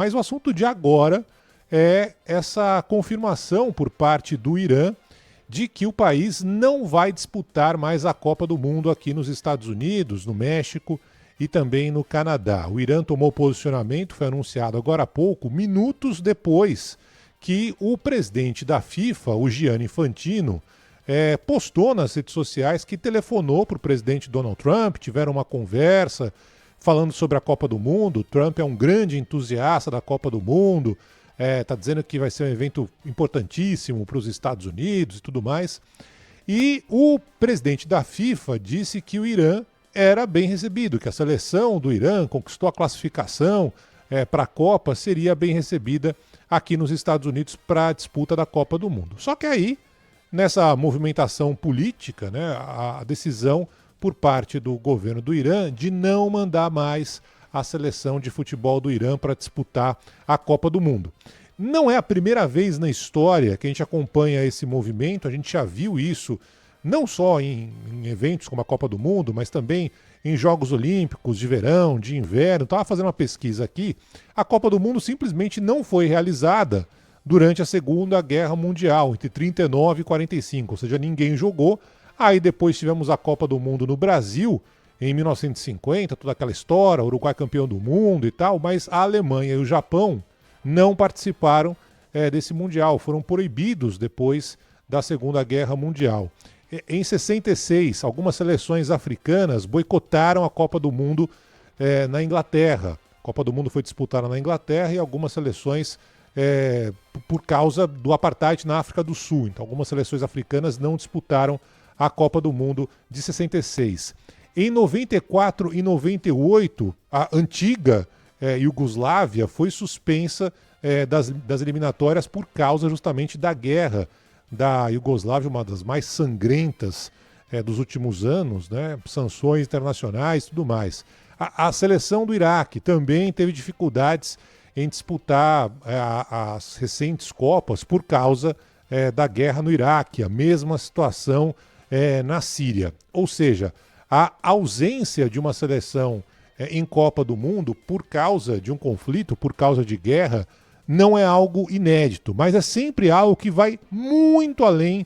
Mas o assunto de agora é essa confirmação por parte do Irã de que o país não vai disputar mais a Copa do Mundo aqui nos Estados Unidos, no México e também no Canadá. O Irã tomou posicionamento, foi anunciado agora há pouco, minutos depois que o presidente da FIFA, o Gianni Infantino, postou nas redes sociais que telefonou para o presidente Donald Trump, tiveram uma conversa falando sobre a Copa do Mundo. Trump é um grande entusiasta da Copa do Mundo, está dizendo que vai ser um evento importantíssimo para os Estados Unidos e tudo mais. E o presidente da FIFA disse que o Irã era bem recebido, que a seleção do Irã conquistou a classificação para a Copa, seria bem recebida aqui nos Estados Unidos para a disputa da Copa do Mundo. Só que aí, nessa movimentação política, né, a decisão por parte do governo do Irã de não mandar mais a seleção de futebol do Irã para disputar a Copa do Mundo. Não é a primeira vez na história que a gente acompanha esse movimento, a gente já viu isso não só em eventos como a Copa do Mundo, mas também em Jogos Olímpicos de verão, de inverno. Estava fazendo uma pesquisa aqui, a Copa do Mundo simplesmente não foi realizada durante a Segunda Guerra Mundial, entre 39 e 45, ou seja, ninguém jogou. Aí depois tivemos a Copa do Mundo no Brasil, em 1950, toda aquela história, Uruguai campeão do mundo e tal, mas a Alemanha e o Japão não participaram desse Mundial, foram proibidos depois da Segunda Guerra Mundial. Em 66, algumas seleções africanas boicotaram a Copa do Mundo na Inglaterra. A Copa do Mundo foi disputada na Inglaterra e algumas seleções por causa do apartheid na África do Sul. Então, algumas seleções africanas não disputaram a Copa do Mundo de 66. Em 94 e 98, a antiga Iugoslávia foi suspensa das eliminatórias por causa justamente da guerra da Iugoslávia, uma das mais sangrentas dos últimos anos, né? Sanções internacionais e tudo mais. A seleção do Iraque também teve dificuldades em disputar as recentes Copas por causa da guerra no Iraque, a mesma situação na Síria. Ou seja, a ausência de uma seleção em Copa do Mundo por causa de um conflito, por causa de guerra, não é algo inédito, mas é sempre algo que vai muito além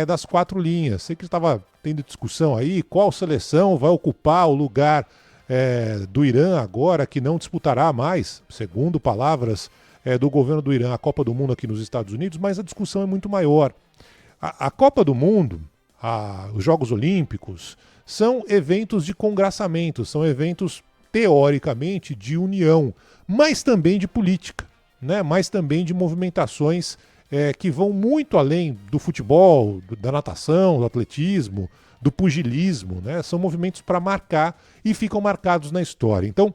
das quatro linhas. Sei que estava tendo discussão aí, qual seleção vai ocupar o lugar do Irã agora, que não disputará mais, segundo palavras do governo do Irã, a Copa do Mundo aqui nos Estados Unidos, mas a discussão é muito maior. A Copa do Mundo, os Jogos Olímpicos, são eventos de congraçamento, são eventos, teoricamente, de união, mas também de política, né? Mas também de movimentações que vão muito além do futebol, da natação, do atletismo, do pugilismo, né? São movimentos para marcar e ficam marcados na história. Então,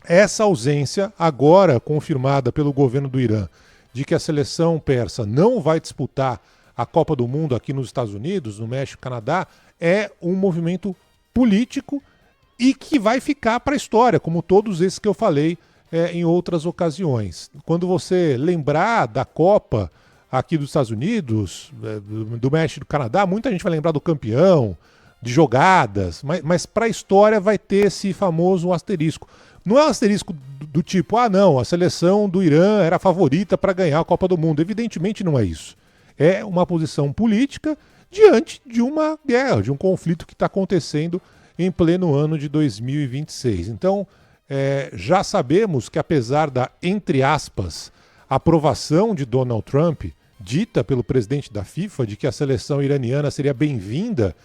essa ausência, agora confirmada pelo governo do Irã, de que a seleção persa não vai disputar a Copa do Mundo aqui nos Estados Unidos, no México, Canadá, é um movimento político e que vai ficar para a história, como todos esses que eu falei em outras ocasiões. Quando você lembrar da Copa aqui dos Estados Unidos, do México e do Canadá, muita gente vai lembrar do campeão, de jogadas, mas para a história vai ter esse famoso asterisco. Não é um asterisco do tipo, não, a seleção do Irã era a favorita para ganhar a Copa do Mundo. Evidentemente não é isso. É uma posição política diante de uma guerra, de um conflito que está acontecendo em pleno ano de 2026. Então, já sabemos que apesar da, entre aspas, aprovação de Donald Trump, dita pelo presidente da FIFA, de que a seleção iraniana seria bem-vinda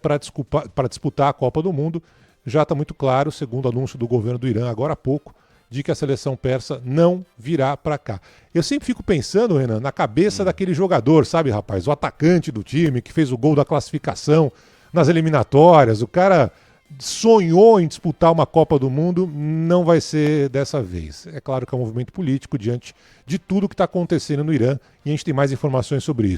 para disputar a Copa do Mundo, já está muito claro, segundo o anúncio do governo do Irã agora há pouco, de que a seleção persa não virá para cá. Eu sempre fico pensando, Renan, na cabeça daquele jogador, sabe, rapaz? O atacante do time que fez o gol da classificação nas eliminatórias. O cara sonhou em disputar uma Copa do Mundo, não vai ser dessa vez. É claro que é um movimento político diante de tudo que está acontecendo no Irã e a gente tem mais informações sobre isso.